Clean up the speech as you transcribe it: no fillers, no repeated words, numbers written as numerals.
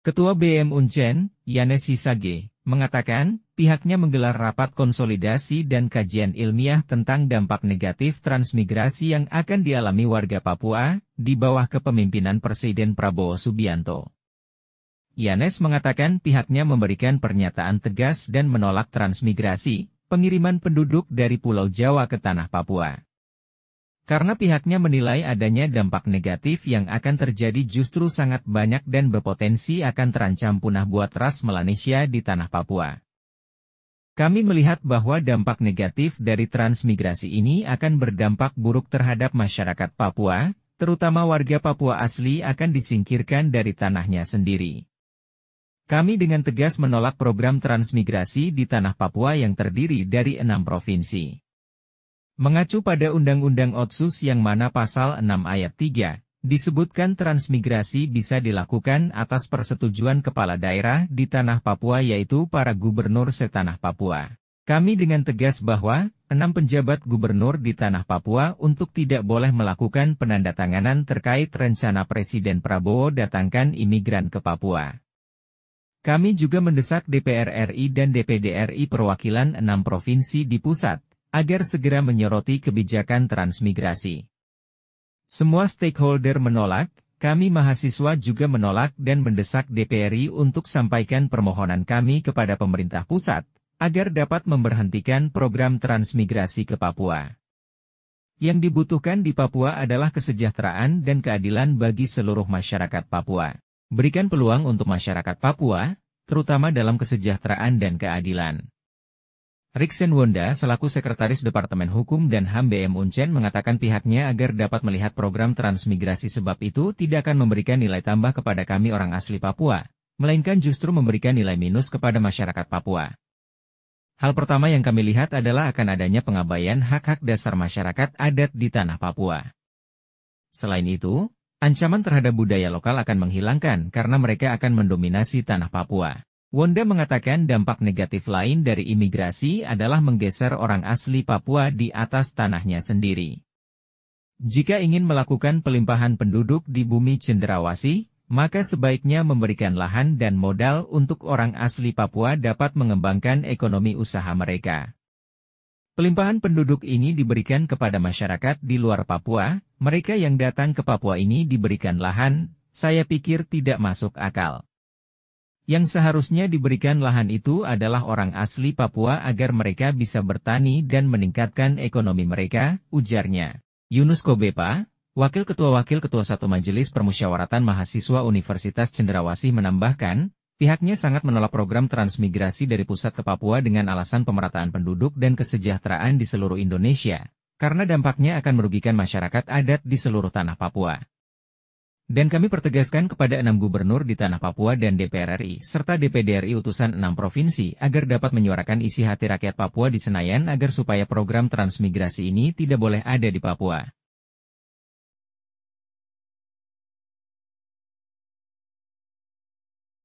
Ketua BM Uncen, Yanes Hisage, mengatakan, pihaknya menggelar rapat konsolidasi dan kajian ilmiah tentang dampak negatif transmigrasi yang akan dialami warga Papua, di bawah kepemimpinan Presiden Prabowo Subianto. Yanes mengatakan pihaknya memberikan pernyataan tegas dan menolak transmigrasi, pengiriman penduduk dari Pulau Jawa ke tanah Papua. Karena pihaknya menilai adanya dampak negatif yang akan terjadi justru sangat banyak dan berpotensi akan terancam punah buat ras Melanesia di tanah Papua. Kami melihat bahwa dampak negatif dari transmigrasi ini akan berdampak buruk terhadap masyarakat Papua, terutama warga Papua asli akan disingkirkan dari tanahnya sendiri. Kami dengan tegas menolak program transmigrasi di tanah Papua yang terdiri dari 6 provinsi. Mengacu pada Undang-Undang Otsus yang mana pasal 6 ayat 3, disebutkan transmigrasi bisa dilakukan atas persetujuan kepala daerah di tanah Papua yaitu para gubernur setanah Papua. Kami dengan tegas bahwa, 6 penjabat gubernur di tanah Papua untuk tidak boleh melakukan penandatanganan terkait rencana Presiden Prabowo datangkan imigran ke Papua. Kami juga mendesak DPR RI dan DPD RI perwakilan 6 provinsi di pusat, agar segera menyoroti kebijakan transmigrasi. Semua stakeholder menolak, kami mahasiswa juga menolak dan mendesak DPRI untuk sampaikan permohonan kami kepada pemerintah pusat, agar dapat memberhentikan program transmigrasi ke Papua. Yang dibutuhkan di Papua adalah kesejahteraan dan keadilan bagi seluruh masyarakat Papua. Berikan peluang untuk masyarakat Papua, terutama dalam kesejahteraan dan keadilan. Riksen Wonda selaku Sekretaris Departemen Hukum dan HAM BM Uncen mengatakan pihaknya agar dapat melihat program transmigrasi sebab itu tidak akan memberikan nilai tambah kepada kami orang asli Papua, melainkan justru memberikan nilai minus kepada masyarakat Papua. Hal pertama yang kami lihat adalah akan adanya pengabaian hak-hak dasar masyarakat adat di tanah Papua. Selain itu, ancaman terhadap budaya lokal akan menghilangkan karena mereka akan mendominasi tanah Papua. Wonda mengatakan dampak negatif lain dari imigrasi adalah menggeser orang asli Papua di atas tanahnya sendiri. Jika ingin melakukan pelimpahan penduduk di bumi cenderawasih, maka sebaiknya memberikan lahan dan modal untuk orang asli Papua dapat mengembangkan ekonomi usaha mereka. Pelimpahan penduduk ini diberikan kepada masyarakat di luar Papua, mereka yang datang ke Papua ini diberikan lahan, saya pikir tidak masuk akal. Yang seharusnya diberikan lahan itu adalah orang asli Papua agar mereka bisa bertani dan meningkatkan ekonomi mereka, ujarnya. Yunus Kobepa, Wakil Ketua 1 Majelis Permusyawaratan Mahasiswa Universitas Cenderawasih menambahkan, pihaknya sangat menolak program transmigrasi dari pusat ke Papua dengan alasan pemerataan penduduk dan kesejahteraan di seluruh Indonesia, karena dampaknya akan merugikan masyarakat adat di seluruh tanah Papua. Dan kami pertegaskan kepada 6 gubernur di tanah Papua dan DPR RI, serta DPD RI utusan 6 provinsi agar dapat menyuarakan isi hati rakyat Papua di Senayan agar supaya program transmigrasi ini tidak boleh ada di Papua.